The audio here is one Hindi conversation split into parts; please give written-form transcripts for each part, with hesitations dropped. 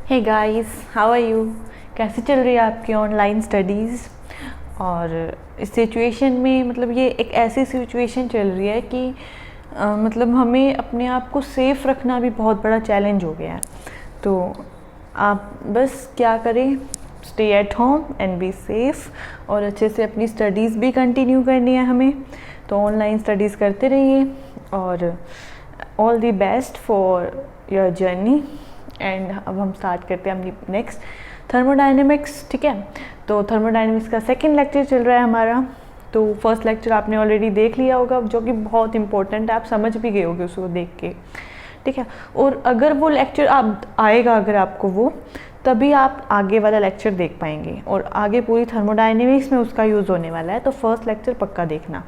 Hey guys, how are you? कैसे चल रही है आपकी ऑनलाइन स्टडीज़? और इस सिचुएशन में मतलब ये एक ऐसी सिचुएशन चल रही है कि मतलब हमें अपने आप को सेफ़ रखना भी बहुत बड़ा चैलेंज हो गया है। तो आप बस क्या करें, stay at home and be safe, और अच्छे से अपनी स्टडीज़ भी कंटिन्यू करनी है हमें। तो ऑनलाइन स्टडीज़ करते रहिए और all the best for your journey. And अब हम स्टार्ट करते हैं अपनी नेक्स्ट थर्मोडायनेमिक्स। ठीक है, तो थर्मोडायनेमिक्स का सेकंड लेक्चर चल रहा है हमारा। तो फर्स्ट लेक्चर आपने ऑलरेडी देख लिया होगा, जो कि बहुत इंपॉर्टेंट है, आप समझ भी गए होगे उसको देख के। ठीक है, और अगर वो लेक्चर आप आएगा, अगर आपको वो, तभी आप आगे वाला लेक्चर देख पाएंगे, और आगे पूरी थर्मोडायनेमिक्स में उसका यूज़ होने वाला है। तो फर्स्ट लेक्चर पक्का देखना।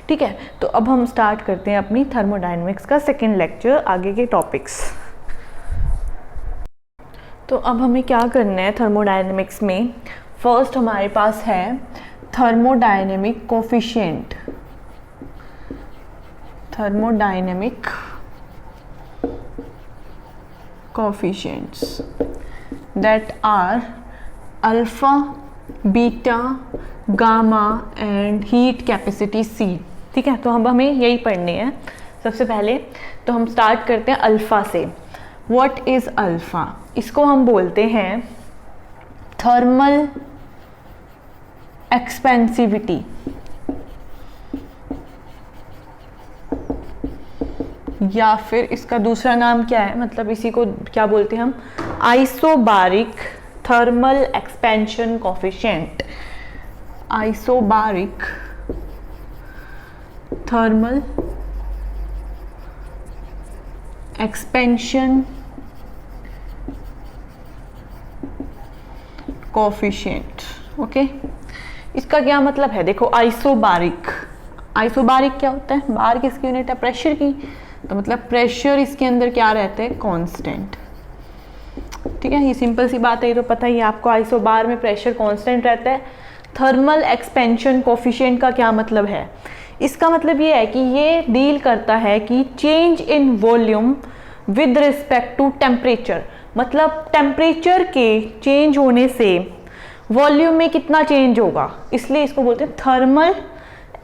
ठीक है, तो अब हम स्टार्ट करते हैं अपनी थर्मोडायनेमिक्स का सेकेंड लेक्चर, आगे के टॉपिक्स। तो अब हमें क्या करना है थर्मोडायनेमिक्स में। फर्स्ट हमारे पास है thermodynamic coefficient. Thermodynamic coefficients that are alpha, beta, gamma and heat capacity C. ठीक है, तो अब हमें यही पढ़ने हैं सबसे पहले। तो हम स्टार्ट करते हैं अल्फा से। What is alpha? इसको हम बोलते हैं थर्मल एक्सपेंसिविटी, या फिर इसका दूसरा नाम क्या है, मतलब इसी को क्या बोलते हैं हम, isobaric thermal expansion coefficient. Isobaric thermal expansion coefficient. Okay, इसका क्या मतलब है? देखो, आइसोबारिक, आइसोबारिक क्या होता है? बार किसकी यूनिट है? प्रेशर की। तो मतलब प्रेशर इसके अंदर क्या रहता है? कांस्टेंट। ठीक है, ये सिंपल सी बात है, ये तो पता ही है आपको। आइसोबार में प्रेशर कांस्टेंट रहता है। थर्मल एक्सपेंशन कोफिशिएंट का क्या मतलब है? इसका मतलब ये है कि ये डील करता है कि change in volume with respect to temperature. मतलब टेम्परेचर के चेंज होने से वॉल्यूम में कितना चेंज होगा, इसलिए इसको बोलते हैं थर्मल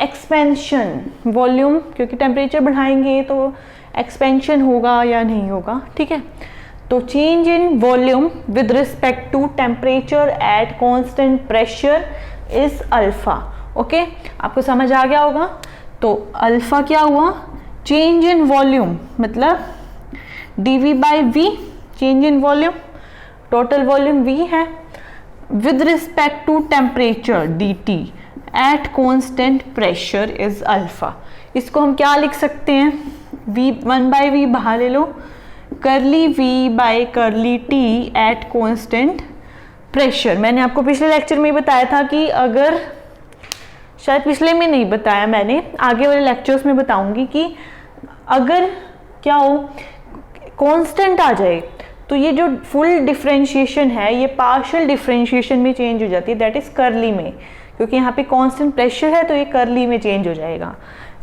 एक्सपेंशन। वॉल्यूम, क्योंकि टेम्परेचर बढ़ाएंगे तो एक्सपेंशन होगा या नहीं होगा। ठीक है, तो change in volume with respect to temperature at constant pressure is alpha. Okay, आपको समझ आ गया होगा। तो अल्फा क्या हुआ? चेंज इन वॉल्यूम, मतलब dV by V, change in volume, total volume V है, with respect to temperature dt at constant pressure is alpha. इसको हम क्या लिख सकते हैं? V1 बाई वी बाहर ले लो, करली V by curly T at constant pressure. मैंने आपको पिछले लेक्चर में बताया था कि अगर, शायद पिछले में नहीं बताया मैंने, आगे वाले लेक्चर्स में बताऊंगी कि अगर क्या हो, कांस्टेंट आ जाए तो ये जो फुल डिफरेंशिएशन है ये पार्शियल डिफरेंशिएशन में चेंज हो जाती है, दैट इज करली में। क्योंकि यहाँ पे कांस्टेंट प्रेशर है तो ये करली में चेंज हो जाएगा।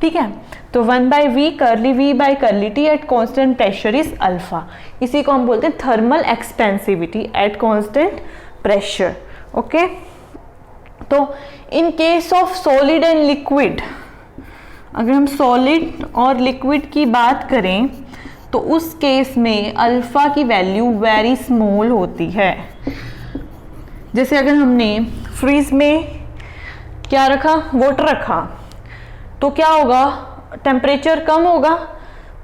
ठीक है, तो 1 by V curly V by curly T at constant pressure is alpha. इसी को हम बोलते हैं thermal expansivity at constant pressure. Okay, तो in case of solid and liquid, अगर हम सॉलिड और लिक्विड की बात करें तो उस केस में अल्फा की वैल्यू वेरी स्मॉल होती है। जैसे अगर हमने फ्रीज में क्या रखा, वाटर रखा, तो क्या होगा, टेम्परेचर कम होगा।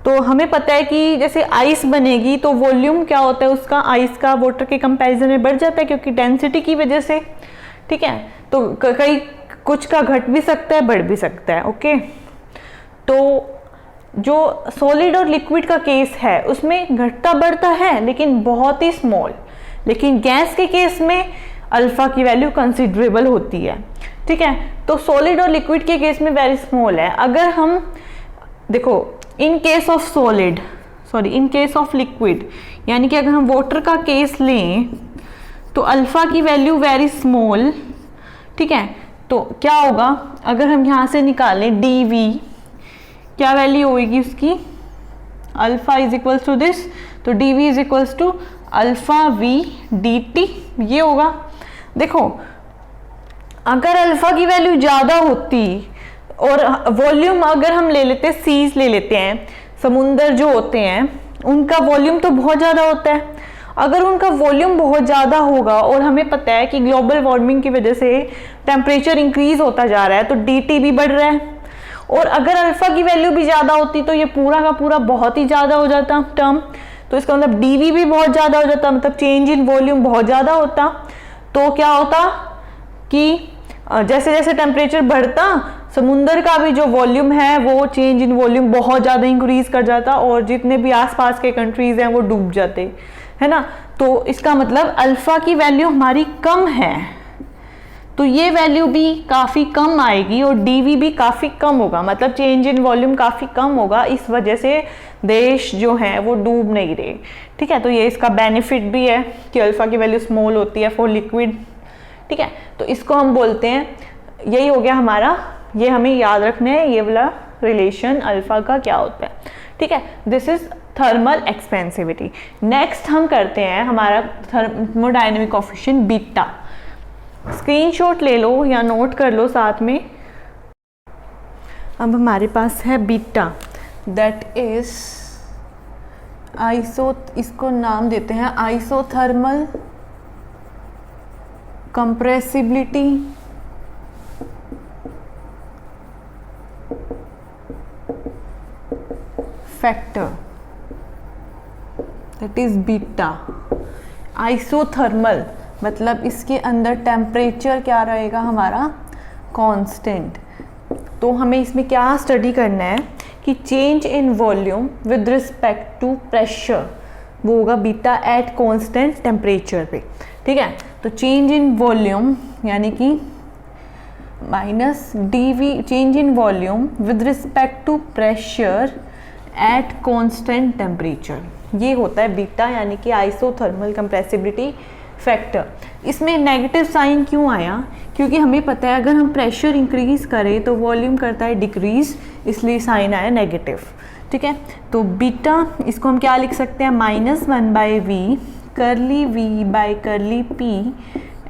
तो हमें पता है कि जैसे आइस बनेगी तो वॉल्यूम क्या होता है उसका, आइस का वाटर के कंपैरिजन में बढ़ जाता है, क्योंकि डेंसिटी की वजह से। ठीक है, तो कई कुछ का घट भी सकता है, बढ़ भी सकता है। ओके, तो जो सॉलिड और लिक्विड का केस है उसमें घटता बढ़ता है लेकिन बहुत ही स्मॉल, लेकिन गैस के केस में अल्फा की वैल्यू कंसिडरेबल होती है। ठीक है, तो सॉलिड और लिक्विड के केस में वेरी स्मॉल है। अगर हम देखो, इन case of solid, sorry in case of liquid, यानी कि अगर हम वाटर का केस लें तो अल्फा की वैल्यू वेरी स्मॉल। ठीक है, तो क्या होगा, अगर हम यहाँ से निकालें dV, क्या वैल्यू होगी उसकी, alpha is equals to this, तो dV is equals to alpha V D T ये होगा। देखो अगर अल्फा की वैल्यू ज़्यादा होती और वॉल्यूम अगर हम ले लेते सीज ले लेते हैं, समुंदर जो होते हैं उनका वॉल्यूम तो बहुत ज़्यादा होता है। अगर उनका वॉल्यूम बहुत ज़्यादा होगा और हमें पता है कि ग्लोबल वार्मिंग की वजह से टेम्परेचर इंक्रीज होता जा रहा है तो डी भी बढ़ रहा है, और अगर अल्फा की वैल्यू भी ज़्यादा होती तो ये पूरा का पूरा बहुत ही ज़्यादा हो जाता टर्म, तो इसका मतलब डी भी बहुत ज़्यादा हो जाता, मतलब चेंज इन वॉल्यूम बहुत ज़्यादा होता। तो क्या होता कि जैसे जैसे टेम्परेचर बढ़ता समुंदर का भी जो वॉल्यूम है वो चेंज इन वॉल्यूम बहुत ज़्यादा इंक्रीज कर जाता और जितने भी आसपास के कंट्रीज हैं वो डूब जाते, है ना। तो इसका मतलब अल्फा की वैल्यू हमारी कम है तो ये वैल्यू भी काफ़ी कम आएगी और डीवी भी काफ़ी कम होगा, मतलब चेंज इन वॉल्यूम काफ़ी कम होगा। इस वजह से देश जो हैं वो डूब नहीं रहे, ठीक है। तो ये इसका बेनिफिट भी है कि अल्फा की वैल्यू स्मॉल होती है फॉर लिक्विड, ठीक है। तो इसको हम बोलते हैं, यही हो गया हमारा, ये हमें याद रखना है ये वाला रिलेशन अल्फा का क्या होता है, ठीक है। This is thermal expansivity. Next हम करते हैं हमारा थर्मोडायनेमिक कोएफिशिएंट बीटा। स्क्रीनशॉट ले लो या नोट कर लो साथ में। अब हमारे पास है बीटा, दैट इज इसको नाम देते हैं isothermal compressibility factor, that is beta. Isothermal मतलब इसके अंदर टेम्परेचर क्या रहेगा हमारा कांस्टेंट। तो हमें इसमें क्या स्टडी करना है कि change in volume with respect to pressure वो होगा बीटा एट कांस्टेंट टेम्परेचर पे, ठीक है। तो चेंज इन वॉल्यूम यानी कि minus DV change in volume with respect to pressure at constant temperature, ये होता है बीटा यानी कि आइसोथर्मल कंप्रेसिबिलिटी फैक्टर। इसमें नेगेटिव साइन क्यों आया, क्योंकि हमें पता है अगर हम प्रेशर इंक्रीज करें तो वॉल्यूम करता है डिक्रीज, इसलिए साइन आया नेगेटिव, ठीक है। तो बीटा इसको हम क्या लिख सकते हैं -1/v करली v बाई करली p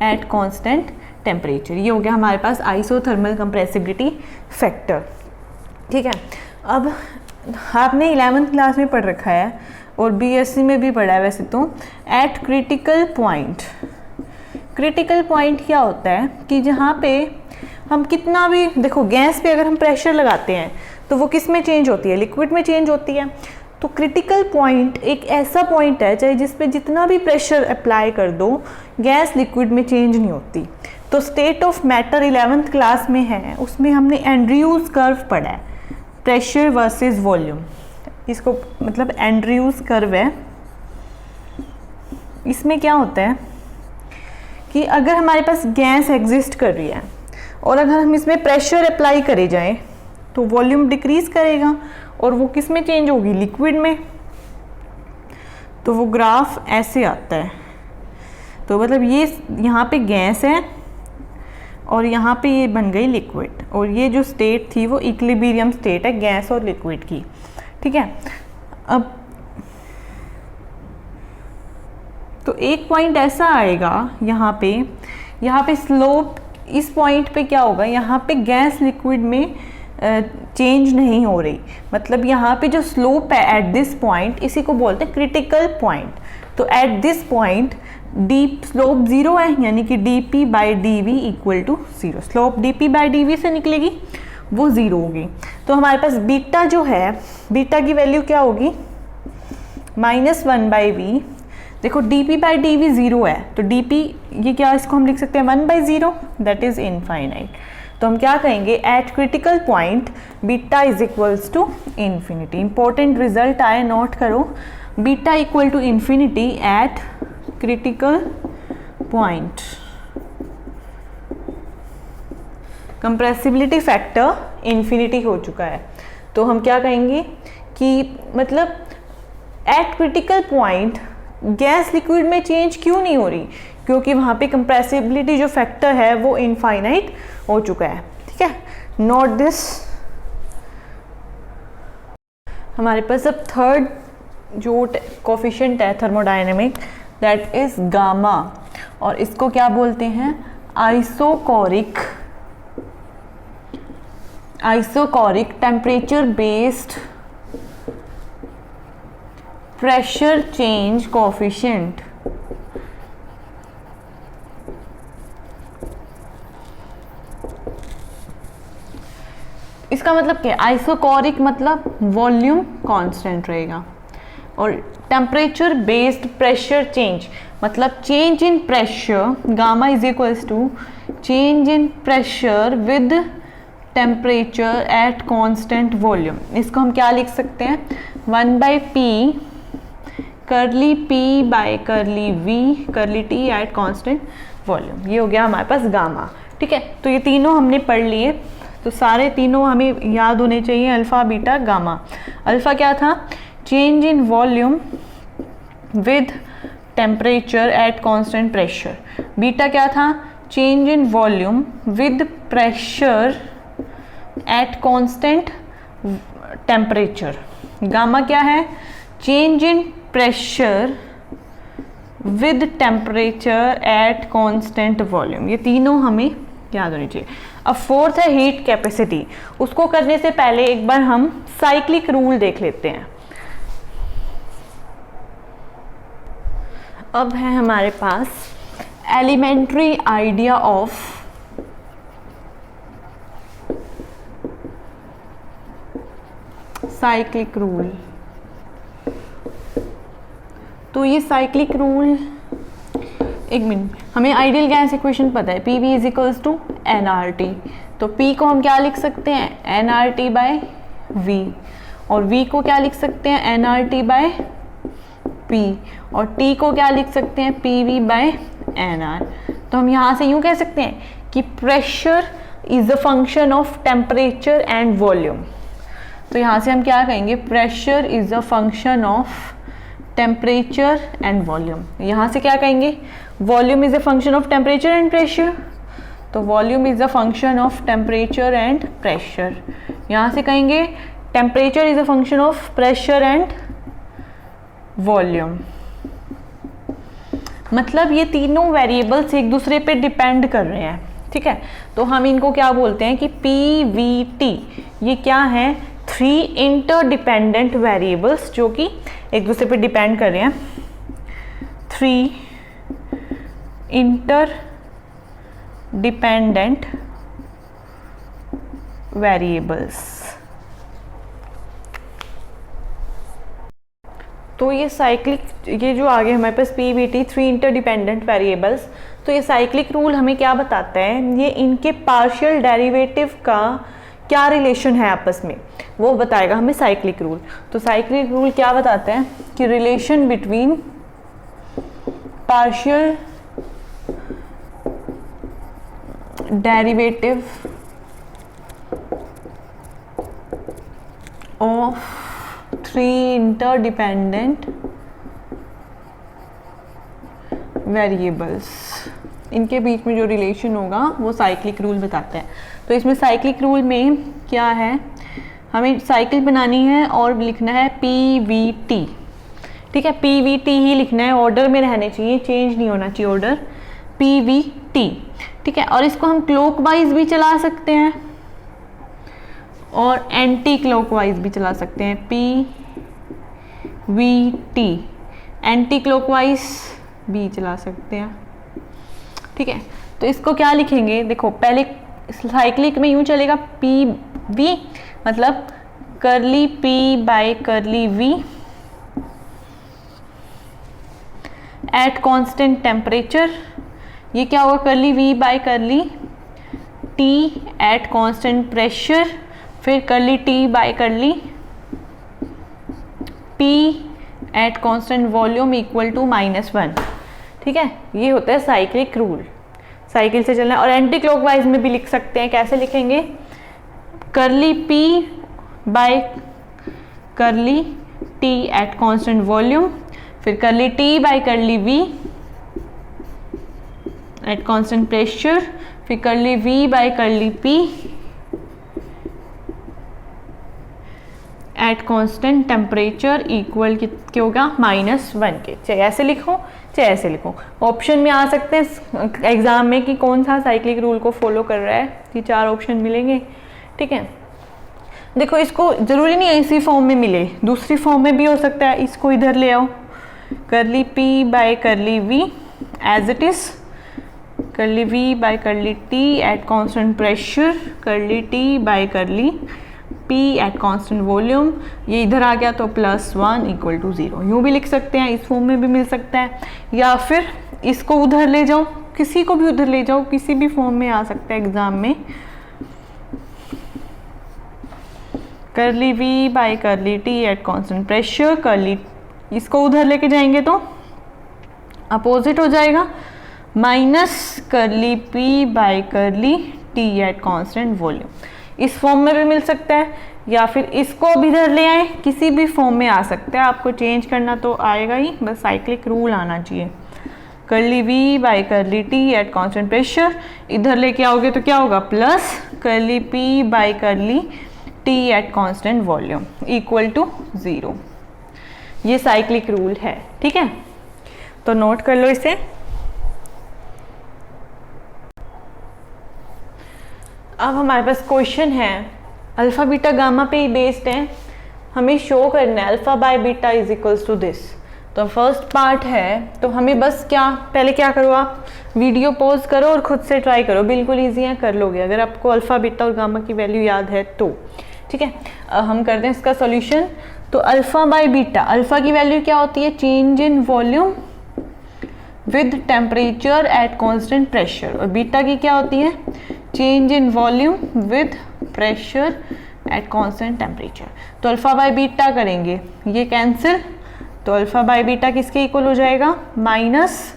एट कांस्टेंट टेम्परेचर, ये हो गया हमारे पास आइसोथर्मल कंप्रेसिबिलिटी फैक्टर, ठीक है। अब आपने 11th क्लास में पढ़ रखा है और बीएससी में भी पढ़ा है वैसे तो, eight critical point. Critical point क्या होता है कि जहाँ पे हम कितना भी, देखो गैस पे अगर हम प्रेशर लगाते हैं तो वो किस में चेंज होती है, लिक्विड में चेंज होती है। तो क्रिटिकल पॉइंट एक ऐसा पॉइंट है चाहे जिस पे जितना भी प्रेशर अप्लाई कर दो गैस लिक्विड में चेंज नहीं होती। तो state of matter 11th class में है, उसमें हमने एंड्रयूज कर्व पढ़ा है, प्रेशर वर्सेस वॉल्यूम, इसको मतलब एंड्रयूज कर्व है। इसमें क्या होता है कि अगर हमारे पास गैस एग्जिस्ट कर रही है और अगर हम इसमें प्रेशर अप्लाई करे जाएं तो वॉल्यूम डिक्रीज करेगा और वो किस में चेंज होगी, लिक्विड में। तो वो ग्राफ ऐसे आता है, तो मतलब ये यहाँ पे गैस है और यहाँ पे ये बन गई लिक्विड, और ये जो स्टेट थी वो इक्विलिब्रियम स्टेट है गैस और लिक्विड की, ठीक है। अब तो एक पॉइंट ऐसा आएगा यहाँ पे स्लोप, इस पॉइंट पे क्या होगा, यहाँ पे गैस लिक्विड में चेंज नहीं हो रही, मतलब यहाँ पे जो स्लोप है एट दिस पॉइंट इसी को बोलते हैं क्रिटिकल पॉइंट। तो at this point D slope 0 है यानी कि dp by D equal to 0, slope dp by D से निकलेगी वो 0 होगी। तो हमारे पास बीटा जो है, बीटा की वैल्यू क्या होगी -1/v। देखो dp बाई डी 0 है तो dp ये क्या, इसको हम लिख सकते हैं 1/0, दैट इज इनफाइनाइट। तो हम क्या कहेंगे at critical point beta is equals to infinity. Important result आए, नोट करो, beta equal to infinity at critical point. Compressibility factor infinity हो चुका है, तो हम क्या कहेंगे कि मतलब at critical point gas liquid में चेंज क्यों नहीं हो रही, क्योंकि वहाँ पे कंप्रेसिबिलिटी जो फैक्टर है वो इनफाइनाइट हो चुका है, ठीक है। Note this. हमारे पास अब थर्ड जो कोफिशिएंट है थर्मोडायनेमिक दैट इज गामा, और इसको क्या बोलते हैं, isochoric temperature based pressure change coefficient. इसका मतलब क्या है, आइसोकोरिक मतलब वॉल्यूम कांस्टेंट रहेगा, और टेम्परेचर बेस्ड प्रेशर चेंज मतलब change in pressure, gamma is equals to change in pressure with temperature at constant volume. इसको हम क्या लिख सकते हैं, 1/p curly p by curly v curly t at constant volume. ये हो गया हमारे पास गामा। ठीक है, तो ये तीनों हमने पढ़ लिए, तो सारे तीनों हमें याद होने चाहिए, अल्फा बीटा गामा। अल्फा क्या था, change in volume with temperature at constant pressure. Beta क्या था, change in volume with pressure at constant temperature. Gamma क्या है, change in pressure with temperature at constant volume. ये तीनों हमें याद होनी चाहिए। अब फोर्थ है हीट कैपेसिटी। उसको करने से पहले एक बार हम साइक्लिक रूल देख लेते हैं। अब है हमारे पास elementary idea of cyclic rule. तो ये साइक्लिक रूल, एक मिनट, हमें आइडियल गैस इक्वेशन पता है, P V is equals to N R T. तो पी को हम क्या लिख सकते हैं, N R T by V, और वी को क्या लिख सकते हैं, N R T by P, और टी को क्या लिख सकते हैं, P V by N R. तो हम यहाँ से यूँ कह सकते हैं कि pressure is a function of temperature and volume. तो यहाँ से हम क्या कहेंगे, pressure is a function of temperature and volume. यहाँ से क्या कहेंगे, volume is a function of temperature and pressure, तो volume is a function of temperature and pressure. यहाँ से कहेंगे temperature is a function of pressure and volume. मतलब ये तीनों वेरिएबल्स एक दूसरे पे डिपेंड कर रहे हैं। ठीक है, तो हम इनको क्या बोलते हैं कि पी वी टी, ये क्या है, 3 इंटरडिपेंडेंट वेरिएबल्स जो कि एक दूसरे पे डिपेंड कर रहे हैं। 3 इंटरडिपेंडेंट वेरिएबल्स। तो ये साइक्लिक, ये जो आगे हमारे पास P V T 3 interdependent variables, तो ये साइक्लिक रूल हमें क्या बताता है, ये इनके पार्शियल डेरिवेटिव का क्या रिलेशन है आपस में, वो बताएगा हमें साइक्लिक रूल। तो साइक्लिक रूल क्या बताता है कि relation between partial derivative of 3 interdependent variables, इनके बीच में जो रिलेशन होगा वो साइक्लिक रूल बताता है। तो इसमें साइक्लिक रूल में क्या है, हमें साइकिल बनानी है और लिखना है पी वी टी। ठीक है, पी वी टी ही लिखना है, ऑर्डर में रहने चाहिए, चेंज नहीं होना चाहिए ऑर्डर, पी वी टी। ठीक है, और इसको हम क्लॉकवाइज भी चला सकते हैं और एंटी क्लॉकवाइज भी चला सकते हैं, P V T anti clockwise भी चला सकते हैं। ठीक है, तो इसको क्या लिखेंगे, देखो पहले साइक्लिक में यूं चलेगा, पी वी मतलब curly P by curly V at constant temperature. ये क्या होगा, curly V by curly T at constant pressure, फिर curly T by curly P at constant volume equal to -1। ठीक है, ये होता है साइक्लिक रूल, साइकिल से चलना है। और एंटी क्लॉकवाइज में भी लिख सकते हैं, कैसे लिखेंगे, curly P by curly T at constant volume, फिर curly T by curly V at constant pressure, फिर curly V by curly P at constant temperature equal क्या होगा -1 के। चाहे ऐसे लिखो चाहे ऐसे लिखो, ऑप्शन में आ सकते हैं एग्जाम में कि कौन सा साइक्लिक रूल को फॉलो कर रहा है, ये 4 ऑप्शन मिलेंगे। ठीक है, देखो इसको जरूरी नहीं है इसी फॉर्म में मिले, दूसरी फॉर्म में भी हो सकता है। इसको इधर ले आओ, curly P by curly V as it is, curly V by curly T at constant pressure, curly T by curly P at constant volume, ये इधर आ गया तो +1 इक्वल टू 0। यूँ भी लिख सकते हैं, इस फॉर्म में भी मिल सकता है, या फिर इसको उधर ले जाओ, किसी को भी उधर ले जाओ, किसी भी फॉर्म में आ सकता है एग्जाम में। करली V by curly T at constant pressure, करली इसको उधर लेके जाएंगे तो अपोजिट हो जाएगा, माइनस करली P by curly T at constant volume. इस फॉर्म में भी मिल सकता है, या फिर इसको भी इधर ले आए, किसी भी फॉर्म में आ सकता है। आपको चेंज करना तो आएगा ही, बस साइक्लिक रूल आना चाहिए। Curly V by curly T at constant pressure, इधर लेके आओगे तो क्या होगा, plus curly P by curly T at constant volume equal to 0। ये साइक्लिक रूल है। ठीक है, तो नोट कर लो इसे। अब हमारे पास क्वेश्चन है, अल्फा बीटा गामा पे ही बेस्ड है, हमें शो करना है alpha by beta is equals to this. तो फर्स्ट पार्ट है, तो हमें बस क्या, पहले क्या करो आप वीडियो पॉज करो और खुद से ट्राई करो, बिल्कुल ईजी है, कर लोगे अगर आपको अल्फा बीटा और गामा की वैल्यू याद है तो। ठीक है, हम करते हैं इसका सॉल्यूशन। तो अल्फा बाय बीटा, अल्फा की वैल्यू क्या होती है, change in volume with temperature at constant pressure, और बीटा की क्या होती है, change in volume with pressure at constant temperature. तो अल्फा बाय बीटा करेंगे, ये कैंसिल, तो अल्फा बाय बीटा किसके इक्वल हो जाएगा, minus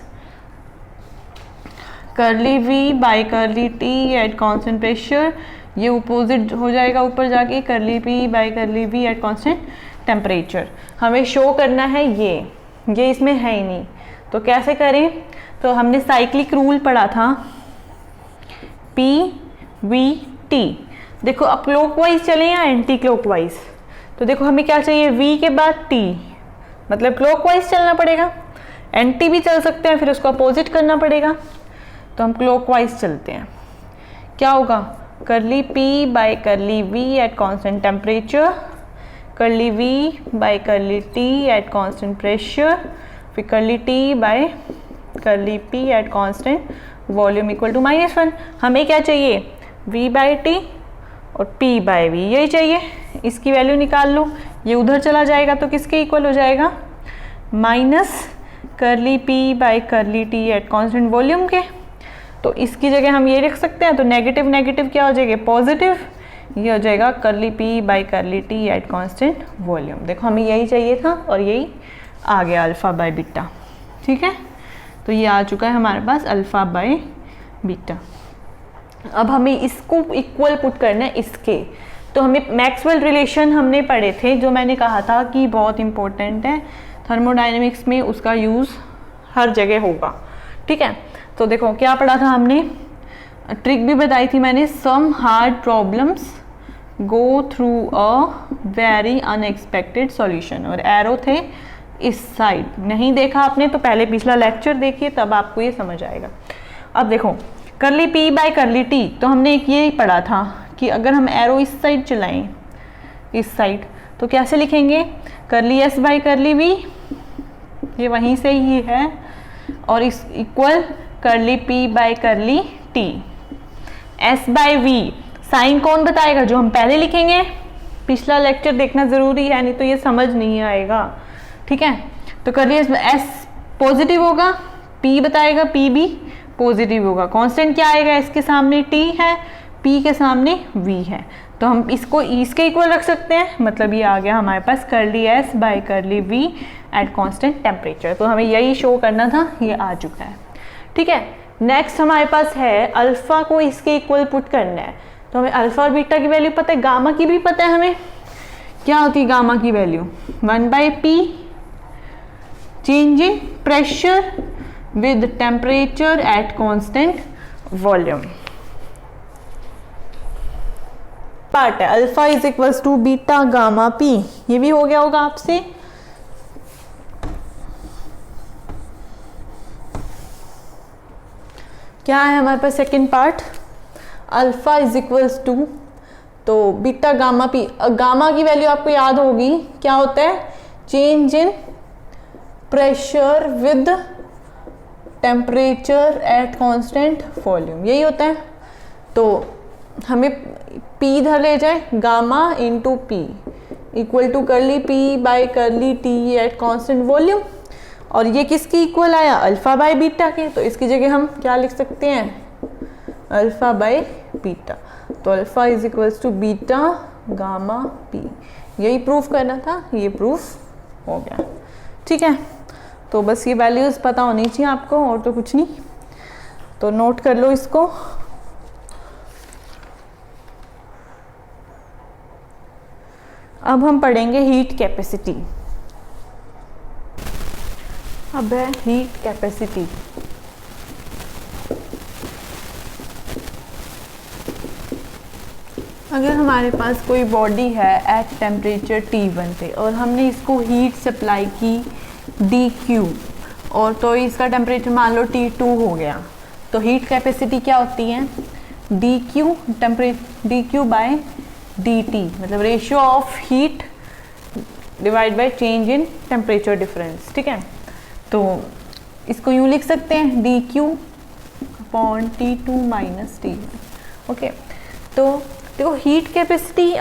curly V by curly T at constant pressure, ये अपोजिट हो जाएगा ऊपर जाके, curly P by curly V at constant temperature. हमें शो करना है ये इसमें है ही नहीं, तो कैसे करें, तो हमने साइक्लिक रूल पढ़ा था P V T। देखो अब क्लॉकवाइज चले या एंटी क्लॉकवाइज, तो देखो हमें क्या चाहिए, V के बाद T, मतलब क्लॉकवाइज चलना पड़ेगा, एंटी भी चल सकते हैं, फिर उसको अपोजिट करना पड़ेगा। तो हम क्लॉकवाइज चलते हैं, क्या होगा, curly P by curly V at constant temperature, curly V by curly T at constant pressure, फिर curly T by curly P at constant volume equal to -1। हमें क्या चाहिए, V बाय T और P बाय V, यही चाहिए। इसकी वैल्यू निकाल लो, ये उधर चला जाएगा तो किसके इक्वल हो जाएगा, माइनस करली P by curly T at constant volume के। तो इसकी जगह हम ये लिख सकते हैं, तो नेगेटिव नेगेटिव क्या हो जाएगा, पॉजिटिव, ये हो जाएगा करली P by curly T at constant volume. देखो हमें यही चाहिए था और यही आ गया अल्फा बाय बीटा। ठीक है, तो ये आ चुका है हमारे पास अल्फा बाय बीटा। अब हमें इसको इक्वल पुट करना है इसके, तो हमें मैक्सवेल रिलेशन हमने पढ़े थे, जो मैंने कहा था कि बहुत इंपॉर्टेंट है थर्मोडायनेमिक्स में, उसका यूज़ हर जगह होगा। ठीक है, तो देखो क्या पढ़ा था हमने, ट्रिक भी बताई थी मैंने, some hard problems go through a very unexpected solution, और एरो थे इस साइड। नहीं देखा आपने तो पहले पिछला लेक्चर देखिए, तब आपको ये समझ आएगा। अब देखो करली P बाय करली T, तो हमने एक ये पढ़ा था कि अगर हम एरो इस साइड चलाएं, इस साइड, तो कैसे लिखेंगे, करली S बाय करली V, ये वहीं से ही है, और इस equal curly P by curly T। S by V sign कौन बताएगा, जो हम पहले लिखेंगे, पिछला लेक्चर देखना ज़रूरी है, नहीं तो ये समझ नहीं आएगा। ठीक है, तो करली S पॉजिटिव होगा, P बताएगा, P भी पॉजिटिव होगा, कांस्टेंट क्या आएगा, S के सामने T है, P के सामने V है, तो हम इसको इसके इक्वल रख सकते हैं, मतलब ये आ गया हमारे पास करली S bye curly V at constant temperature. तो हमें यही शो करना था, ये आ चुका है। ठीक है, नेक्स्ट हमारे पास है अल्फा को इसके इक्वल पुट करना है, तो हमें अल्फा और बीटा की वैल्यू पता है, गामा की भी पता है हमें, क्या होती है गामा की value, 1/P change in pressure with temperature at constant volume. Part है, alpha is equals to beta gamma P, ये भी हो गया होगा आपसे। क्या है हमारे पास second part, alpha is equals to, तो बीटा गामा पी, गामा की वैल्यू आपको याद होगी क्या होता है, change in pressure with temperature at constant volume, यही होता है। तो हमें P इधर ले जाए, gamma into P equal to करली P by curly T at constant volume, और ये किसकी इक्वल आया, अल्फा बाई बीटा के, तो इसकी जगह हम क्या लिख सकते हैं, अल्फा बाई बीटा, तो alpha is equals to beta gamma P, यही प्रूफ करना था, ये प्रूफ हो गया। ठीक है, तो बस ये वैल्यूज़ पता होनी चाहिए आपको, और तो कुछ नहीं, तो नोट कर लो इसको। अब हम पढ़ेंगे हीट कैपेसिटी। अब है हीट कैपेसिटी। अगर हमारे पास कोई बॉडी है एट टेम्परेचर T1 पे और हमने इसको हीट सप्लाई की dQ, और तो इसका टेम्परेचर मान लो T2 हो गया, तो हीट कैपेसिटी क्या होती है, dQ बाय dt, मतलब ratio of heat divide by change in temperature difference. ठीक है, तो इसको यूँ लिख सकते हैं dQ upon T2 minus T1। Okay, तो देखो हीट कैपेसिटी,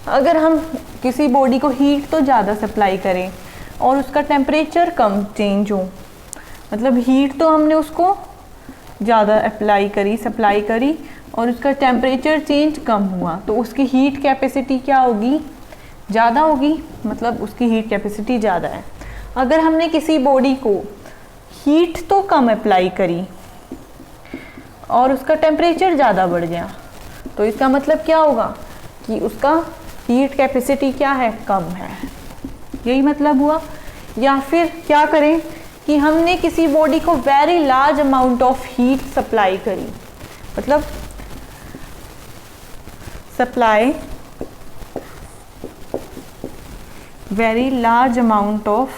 अगर हम किसी बॉडी को हीट तो ज़्यादा सप्लाई करें और उसका टेम्परेचर कम चेंज हो, मतलब हीट तो हमने उसको ज़्यादा सप्लाई करी और उसका टेम्परेचर चेंज कम हुआ, तो उसकी हीट कैपेसिटी क्या होगी, ज़्यादा होगी, मतलब उसकी हीट कैपेसिटी ज़्यादा है। अगर हमने किसी बॉडी को हीट तो कम अप्लाई करी और उसका टेम्परेचर ज़्यादा बढ़ गया, तो इसका मतलब क्या होगा कि उसका हीट कैपेसिटी क्या है, कम है, यही मतलब हुआ। या फिर क्या करें कि हमने किसी बॉडी को very large amount of heat supply करी, मतलब supply very large amount of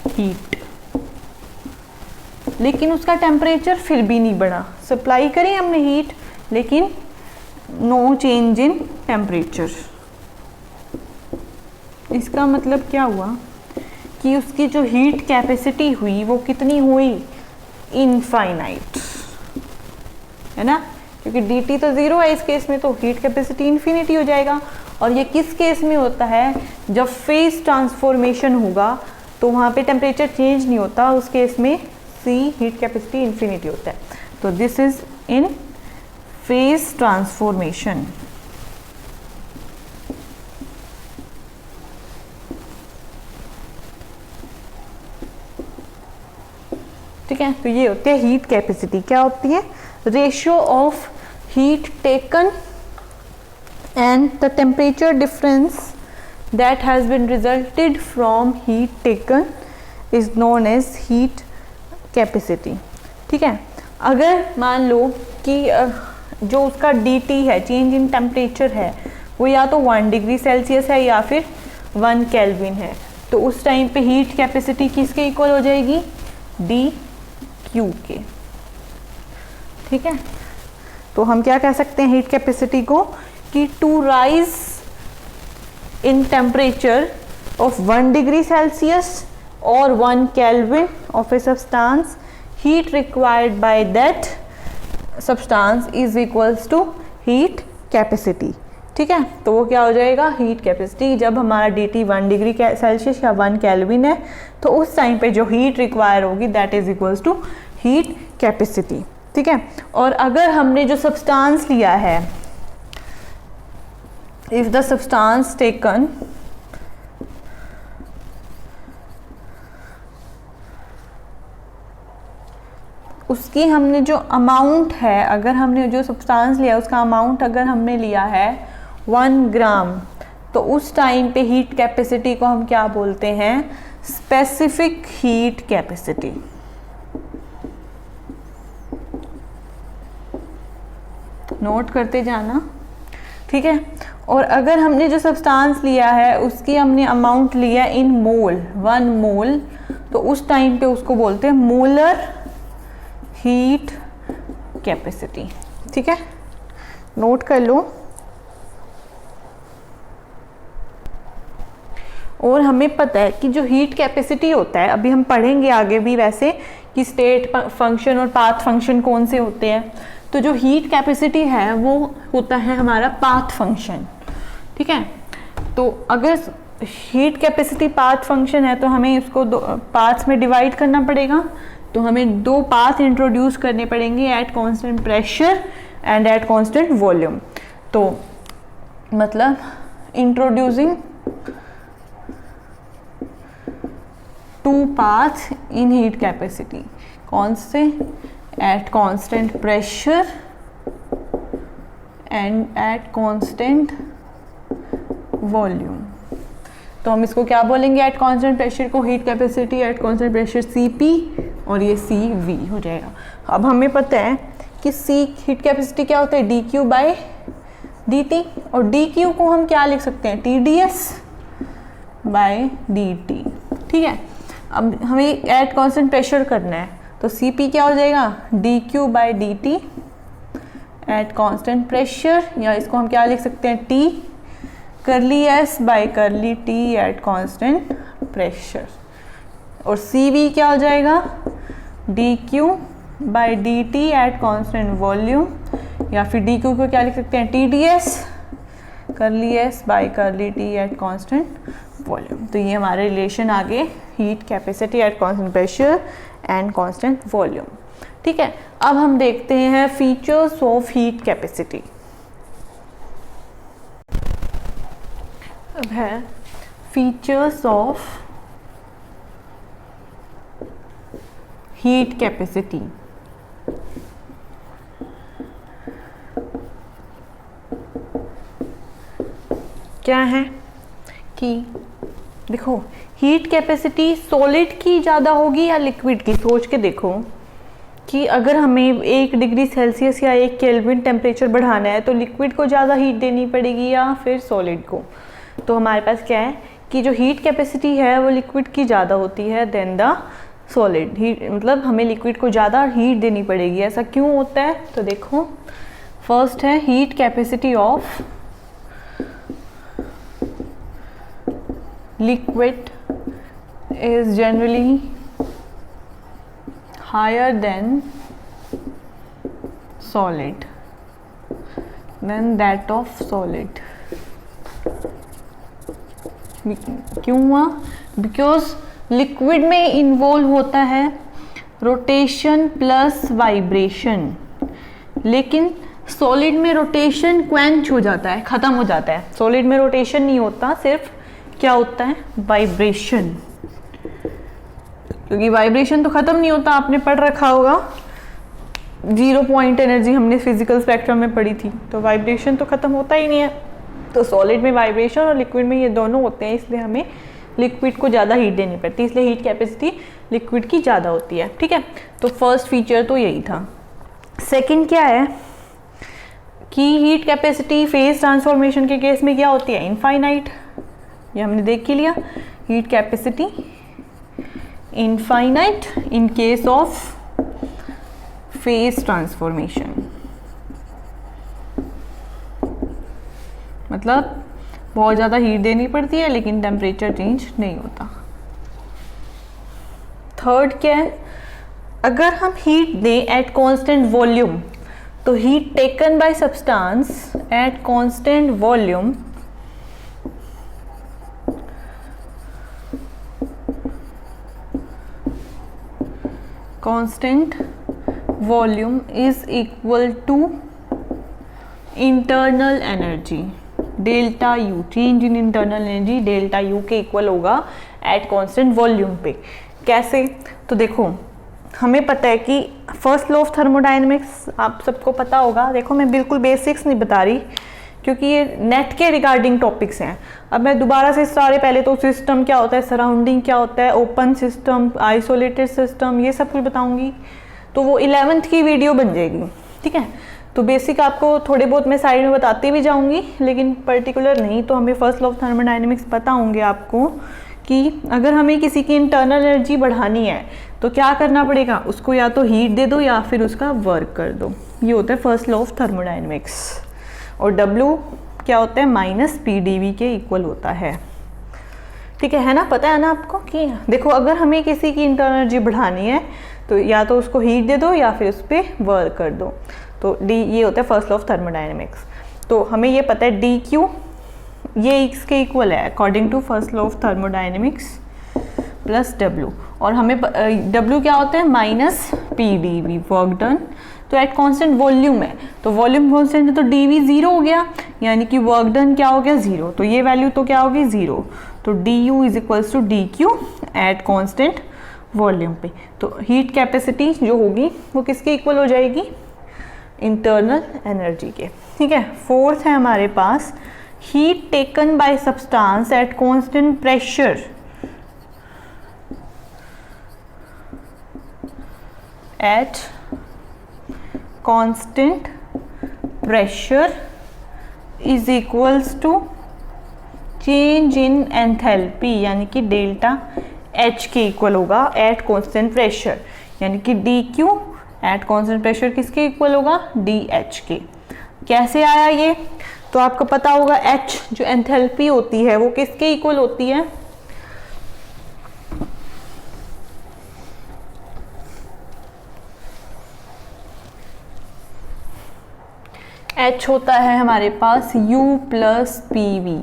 heat, लेकिन उसका टेम्परेचर फिर भी नहीं बढ़ा, सप्लाई करी हमने हीट लेकिन नो चेंज इन टेम्परेचर। इसका मतलब क्या हुआ कि उसकी जो हीट कैपेसिटी हुई वो कितनी हुई, इनफाइनाइट, है ना, क्योंकि dt तो ज़ीरो है इस केस में, तो हीट कैपेसिटी इन्फिनिटी हो जाएगा। और ये किस केस में होता है, जब फेज ट्रांसफॉर्मेशन होगा तो वहाँ पे टेम्परेचर चेंज नहीं होता, उस केस में C हीट कैपेसिटी इन्फिनिटी होता है। तो this is in phase transformation. ठीक है, तो ये होती है हीट कैपेसिटी। क्या होती है, ratio of heat taken and the temperature difference that has been resulted from heat taken is known as heat capacity. ठीक है, अगर मान लो कि जो उसका dt है, चेंज इन टेम्परेचर है, वो या तो 1 डिग्री सेल्सियस है या फिर 1 केल्विन है, तो उस टाइम पे हीट कैपेसिटी किसके इक्वल हो जाएगी, dQ के। ठीक है, तो हम क्या कह सकते हैं हीट कैपेसिटी को, कि to rise in temperature of 1 degree Celsius or 1 Kelvin of a substance, heat required by that substance is equals to heat capacity। ठीक है, तो वो क्या हो जाएगा, हीट कैपेसिटी। जब हमारा dt 1 डिग्री सेल्सियस या 1 केल्विन है, तो उस टाइम पे जो हीट रिक्वायर होगी that is equals to heat capacity. ठीक है, और अगर हमने जो सब्सटेंस लिया है, इफ द सब्सटेंस टेकन उसकी हमने जो अमाउंट है, अगर हमने जो सब्सटेंस लिया उसका अमाउंट अगर हमने लिया है 1 ग्राम, तो उस टाइम पे हीट कैपेसिटी को हम क्या बोलते हैं, स्पेसिफिक हीट कैपेसिटी। नोट करते जाना, ठीक है। और अगर हमने जो सब्सटेंस लिया है उसकी हमने अमाउंट लिया इन मोल, 1 मोल, तो उस टाइम पे उसको बोलते हैं मोलर हीट कैपेसिटी, ठीक है, नोट कर लो। और हमें पता है कि जो हीट कैपेसिटी होता है, अभी हम पढ़ेंगे आगे भी वैसे कि स्टेट फंक्शन और पाथ फंक्शन कौन से होते हैं। तो जो हीट कैपेसिटी है वो होता है हमारा पाथ फंक्शन, ठीक है। तो अगर हीट कैपेसिटी पाथ फंक्शन है तो हमें इसको दो पाथ्स में डिवाइड करना पड़ेगा। तो हमें 2 पाथ इंट्रोड्यूस करने पड़ेंगे eight constant pressure and eight constant volume. तो मतलब introducing 2 paths in heat capacity, कौन से? at constant pressure and at constant volume। तो हम इसको क्या बोलेंगे? at constant pressure को heat capacity at constant pressure Cp और ये Cv हो जाएगा। अब हमें पता है कि C हीट कैपेसिटी क्या होता है? dq बाई dt, और dq को हम क्या लिख सकते हैं? TdS बाई dt, ठीक है। अब हमें एट कांस्टेंट प्रेशर करना है तो Cp क्या हो जाएगा? dq by dt at constant pressure, या इसको हम क्या लिख सकते हैं? T करली S by curly T at constant pressure. और Cv क्या हो जाएगा? dq by dt at constant volume, या फिर dq को क्या लिख सकते हैं? TdS करली S by curly T at constant volume. तो ये हमारे रिलेशन आ गए heat capacity eight constant pressure and constant volume, ठीक है। अब हम देखते हैं फीचर्स ऑफ हीट कैपेसिटी। अब है फीचर्स ऑफ हीट कैपेसिटी। क्या है कि देखो हीट कैपेसिटी सॉलिड की ज़्यादा होगी या लिक्विड की? सोच के देखो कि अगर हमें 1 डिग्री सेल्सियस या 1 केल्विन टेम्परेचर बढ़ाना है तो लिक्विड को ज़्यादा हीट देनी पड़ेगी या फिर सॉलिड को? तो हमारे पास क्या है कि जो हीट कैपेसिटी है वो लिक्विड की ज़्यादा होती है देन द सॉलिड हीट, मतलब हमें लिक्विड को ज़्यादा हीट देनी पड़ेगी। ऐसा क्यों होता है? तो देखो फर्स्ट है heat capacity of liquid is generally higher than solid than that of solid। क्यों हुआ? बिकॉज लिक्विड में इन्वॉल्व होता है रोटेशन प्लस वाइब्रेशन, लेकिन सॉलिड में रोटेशन क्वेंच हो जाता है, ख़त्म हो जाता है। सॉलिड में रोटेशन नहीं होता, सिर्फ क्या होता है? वाइब्रेशन। क्योंकि वाइब्रेशन तो ख़त्म नहीं होता, आपने पढ़ रखा होगा 0 पॉइंट एनर्जी हमने फिजिकल स्पेक्ट्रम में पढ़ी थी, तो वाइब्रेशन तो ख़त्म होता ही नहीं है। तो सॉलिड में वाइब्रेशन और लिक्विड में ये दोनों होते हैं, इसलिए हमें लिक्विड को ज़्यादा हीट देनी पड़ती है, इसलिए हीट कैपेसिटी लिक्विड की ज़्यादा होती है, ठीक है। तो फर्स्ट फीचर तो यही था। सेकेंड क्या है कि हीट कैपेसिटी फेज ट्रांसफॉर्मेशन के केस में क्या होती है? इनफाइनाइट। ये हमने देख ही लिया, heat capacity infinite in case of phase transformation, मतलब बहुत ज़्यादा हीट देनी पड़ती है लेकिन टेम्परेचर चेंज नहीं होता। थर्ड क्या है? अगर हम हीट दें एट कांस्टेंट वॉल्यूम तो heat taken by substance at constant volume constant volume is equal to internal energy delta U। Change in internal energy delta U के इक्वल होगा एट कांस्टेंट वॉल्यूम पे। कैसे? तो देखो हमें पता है कि फर्स्ट लॉ ऑफ थर्मोडायनेमिक्स आप सबको पता होगा। देखो मैं बिल्कुल बेसिक्स नहीं बता रही क्योंकि ये नेट के रिगार्डिंग टॉपिक्स हैं। अब मैं दोबारा से सारे पहले तो सिस्टम क्या होता है, सराउंडिंग क्या होता है, ओपन सिस्टम, आइसोलेटेड सिस्टम, ये सब कुछ बताऊंगी, तो वो 11th की वीडियो बन जाएगी, ठीक है। तो बेसिक आपको थोड़े बहुत मैं साइड में बताती भी जाऊंगी, लेकिन पर्टिकुलर नहीं। तो हमें फर्स्ट लॉ ऑफ थर्मोडायनेमिक्स पता होंगे आपको कि अगर हमें किसी की इंटरनल एनर्जी बढ़ानी है तो क्या करना पड़ेगा, उसको या तो हीट दे दो या फिर उसका वर्क कर दो। ये होता है फर्स्ट लॉ ऑफ थर्मोडायनेमिक्स। और W क्या होता है, माइनस PdV के इक्वल होता है। ठीक है ना, पता है ना आपको कि देखो अगर हमें किसी की इंटरनल एनर्जी बढ़ानी है तो या तो उसको हीट दे दो या फिर उस पर वर्क कर दो। तो D ये होता है फर्स्ट लॉ ऑफ थर्मोडायनेमिक्स। तो हमें ये पता है dQ ये इसके इक्वल है according to first law of thermodynamics plus W। और हमें W क्या होता है, माइनस PdV वर्क डन। तो एट कांस्टेंट वॉल्यूम है, तो वॉल्यूम कांस्टेंट है तो dV 0 हो गया, यानी कि वर्क डन क्या हो गया 0। तो ये वैल्यू तो क्या होगी 0। तो du is equals to dQ at constant volume पे। तो हीट कैपेसिटी जो होगी वो किसके इक्वल हो जाएगी, इंटरनल एनर्जी के। ठीक है, फोर्थ है हमारे पास heat taken by substance at constant pressure at constant pressure is equals to change in enthalpy, यानी कि डेल्टा H के इक्वल होगा एट कांस्टेंट प्रेशर, यानी कि dQ एट कांस्टेंट प्रेशर किसके इक्वल होगा, dH के। कैसे आया ये, तो आपको पता होगा H जो एंथैल्पी होती है वो किसके इक्वल होती है, H होता है हमारे पास U प्लस PV।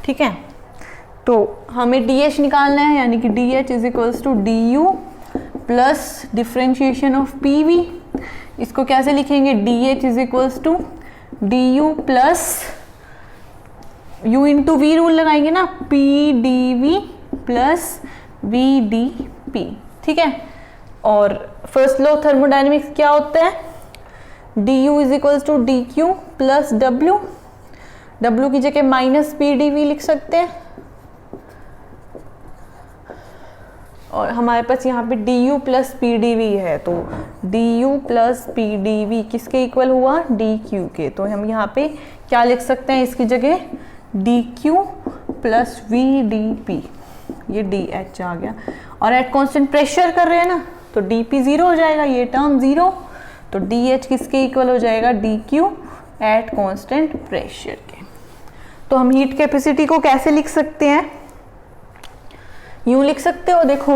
ठीक है, तो हमें DH निकालना है, यानी कि DH is equals to DU plus differentiation of PV। इसको कैसे लिखेंगे, DH is equals to DU plus U into V rule लगाएंगे ना, PdV प्लस VdP। ठीक है, और फर्स्ट लॉ थर्मोडायनेमिक्स क्या होता है, du is equals to dQ plus W की जगह माइनस PdV लिख सकते हैं। और हमारे पास यहाँ पे du प्लस PdV है, तो du प्लस PdV किसके इक्वल हुआ, dQ के। तो हम यहाँ पे क्या लिख सकते हैं इसकी जगह, dQ प्लस VdP, ये dH आ गया। और एट कांस्टेंट प्रेशर कर रहे हैं ना, तो dP 0 हो जाएगा, ये टर्म 0। तो dH किसके इक्वल हो जाएगा, dQ एट कांस्टेंट प्रेशर के। तो हम हीट कैपेसिटी को कैसे लिख सकते हैं, यूं लिख सकते हो, देखो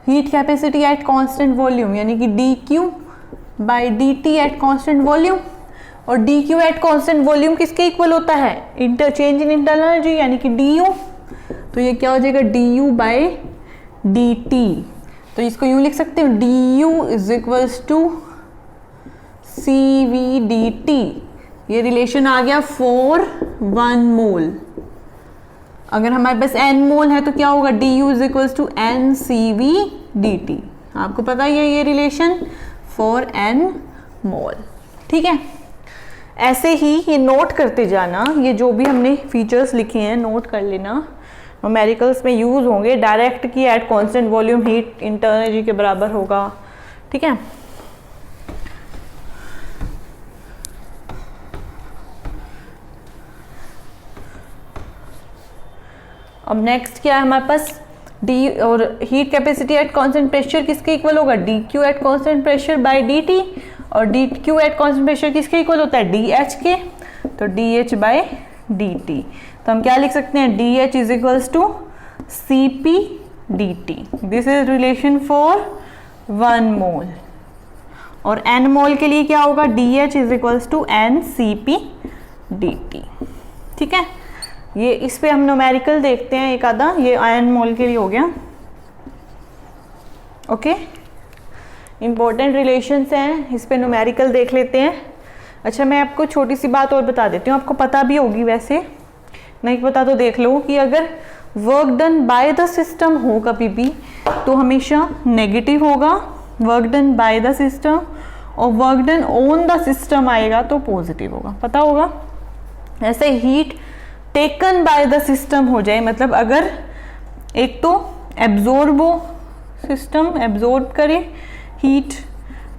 heat capacity eight constant volume, यानी कि dQ by dt at constant volume. और dQ एट कांस्टेंट वॉल्यूम किसके इक्वल होता है, इंटरचेंज इन इंटरनल एनर्जी, यानी कि du। तो ये क्या हो जाएगा, du बाई dt। तो इसको यूं लिख सकते हो, du is equals to CV dt। ये रिलेशन आ गया 4:1 मोल। अगर हमारे पास n मोल है तो क्या होगा, du is equals to NCV dt। आपको पता ही है ये रिलेशन 4n मोल। ठीक है, ऐसे ही ये नोट करते जाना, ये जो भी हमने फीचर्स लिखे हैं नोट कर लेना, न्यूमेरिकल्स में यूज होंगे। डायरेक्ट की eight constant volume heat internal energy के बराबर होगा। ठीक है, अब नेक्स्ट क्या है हमारे पास, डी और heat capacity eight constant pressure किसके इक्वल होगा, dQ at constant pressure by dt। और dQ एट कांस्टेंट प्रेशर किसके इक्वल होता है, dH के। तो dH बाय dt। तो हम क्या लिख सकते हैं, dH is equals to Cp dt। This is relation for 1 mole. और n मोल के लिए क्या होगा, dH is equals to NCp dt। ठीक है, ये इस पे हम न्यूमेरिकल देखते हैं एक आधा, ये n मोल के लिए हो गया। ओके, इंपॉर्टेंट रिलेशंस हैं, इस पे न्यूमेरिकल देख लेते हैं। अच्छा, मैं आपको छोटी सी बात और बता देती हूँ, आपको पता भी होगी, वैसे नहीं पता तो देख लो, कि अगर work done by the system हो कभी भी तो हमेशा नेगेटिव होगा work done by the system, और work done on the system आएगा तो पॉजिटिव होगा, पता होगा। ऐसे heat taken by the system हो जाए, मतलब अगर एक तो एब्जॉर्ब हो, सिस्टम एब्जॉर्ब करे हीट,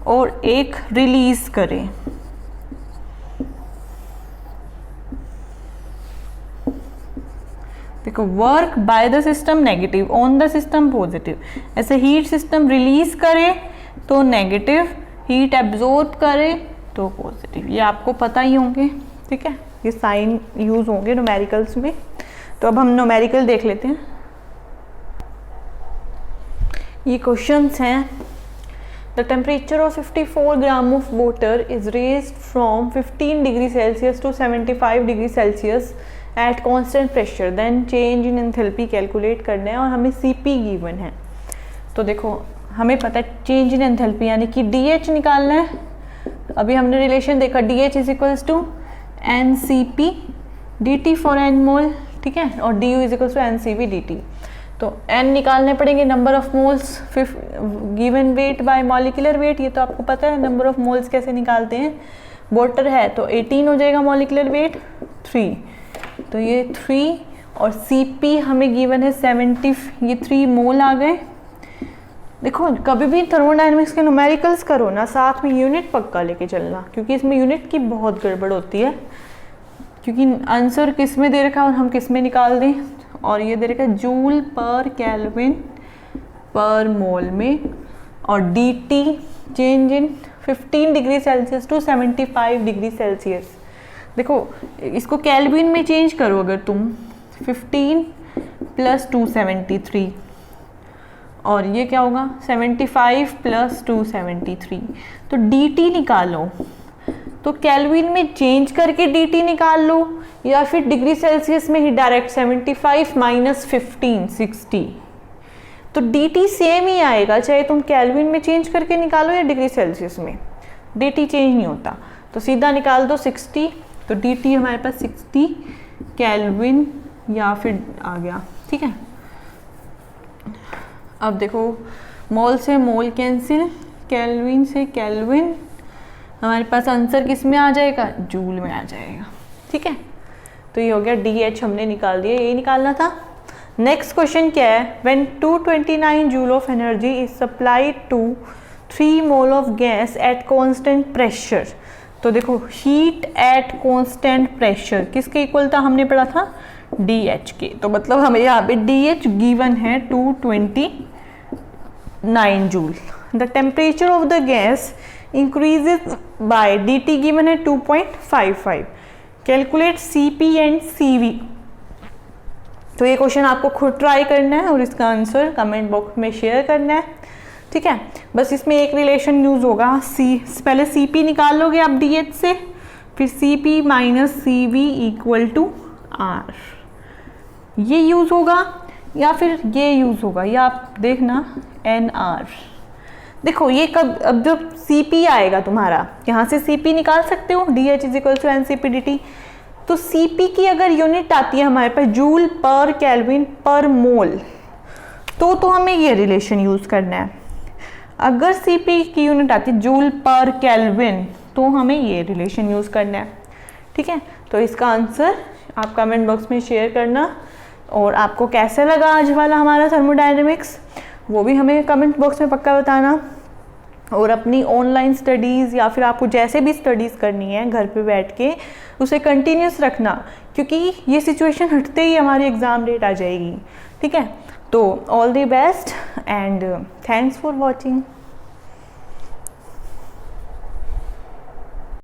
और एक रिलीज करे। देखो work by the system negative, on the system positive. ऐसे हीट सिस्टम रिलीज करे तो नेगेटिव, हीट एब्जॉर्ब करे तो पॉजिटिव। ये आपको पता ही होंगे, ठीक है, ये साइन यूज होंगे न्यूमेरिकल्स में। तो अब हम न्यूमेरिकल देख लेते हैं। ये क्वेश्चंस हैं। The temperature of 54 gram of water is raised from 15 degree Celsius to 75 degree Celsius at constant pressure, then change in enthalpy calculate करना है और हमें CP गिवन है। तो देखो हमें पता है चेंज इन एंथैल्पी यानी कि DH निकालना है। अभी हमने रिलेशन देखा DH is equals to NCP dt for n mole, ठीक है, और du is equals to NCP dt। तो n निकालने पड़ेंगे, number of moles given weight by molecular weight, ये तो आपको पता है नंबर ऑफ मोल्स कैसे निकालते हैं। वाटर है तो 18 हो जाएगा, मॉलिक्यूलर वेट 3, तो ये 3 और CP हमें गिवन है 70, ये 3 मोल आ गए। देखो कभी भी थर्मोडायनेमिक्स के न्यूमेरिकल्स करो ना, साथ में यूनिट पक्का लेके चलना, क्योंकि इसमें यूनिट की बहुत गड़बड़ होती है, क्योंकि आंसर किस में दे रखा है और हम किस में निकाल दें। और ये दे रखा है जूल पर केल्विन पर मोल में, और DT change in 15 degree Celsius to 75 degree Celsius. देखो इसको केल्विन में चेंज करो अगर तुम, 15 + 273, और ये क्या होगा 75 + 273। तो DT निकालो, तो केल्विन में चेंज करके DT निकाल लो, या फिर डिग्री सेल्सियस में ही डायरेक्ट 75 - 15 60। तो DT सेम ही आएगा, चाहे तुम केल्विन में चेंज करके निकालो या डिग्री सेल्सियस में, DT चेंज नहीं होता। तो सीधा निकाल दो 60, तो DT हमारे पास 60 केल्विन या फिर आ गया, ठीक है। अब देखो मोल से मोल कैंसिल, केल्विन से केल्विन, हमारे पास आंसर किस में आ जाएगा, जूल में आ जाएगा, ठीक है। तो ये हो गया DH हमने निकाल दिया, यही निकालना था। नेक्स्ट क्वेश्चन क्या है, when 229 joule of energy is supplied to 3 mole of gas at constant pressure. तो देखो हीट एट कांस्टेंट प्रेशर किसके इक्वल था, हमने पढ़ा था DH के। तो मतलब हमें यहाँ पे DH गिवन है 229 joule. The temperature of the gas increases by DT given है 2.55। Calculate CP and CV। तो ये क्वेश्चन आपको खुद ट्राई करना है और इसका आंसर कमेंट बॉक्स में शेयर करना है, ठीक है। बस इसमें एक रिलेशन यूज होगा, पहले CP निकाल लोगे आप DH से, फिर CP - CV = R, ये यूज होगा या फिर ये यूज होगा, या आप देखना NR। देखो ये कब, अब जब CP आएगा तुम्हारा, यहाँ से CP निकाल सकते हो, DH = NCP dt। तो CP की अगर यूनिट आती है हमारे पास जूल पर केल्विन पर मोल, तो हमें ये रिलेशन यूज करना है। अगर CP की यूनिट आती है जूल पर केल्विन, तो हमें ये रिलेशन यूज करना है, ठीक है। तो इसका आंसर आप कमेंट बॉक्स में शेयर करना, और आपको कैसा लगा आज वाला हमारा थर्मोडायनेमिक्स वो भी हमें कमेंट बॉक्स में पक्का बताना। और अपनी ऑनलाइन स्टडीज़ या फिर आपको जैसे भी स्टडीज़ करनी है घर पे बैठ के, उसे कंटिन्यूस रखना, क्योंकि ये सिचुएशन हटते ही हमारी एग्ज़ाम डेट आ जाएगी, ठीक है। तो all the best and thanks for watching.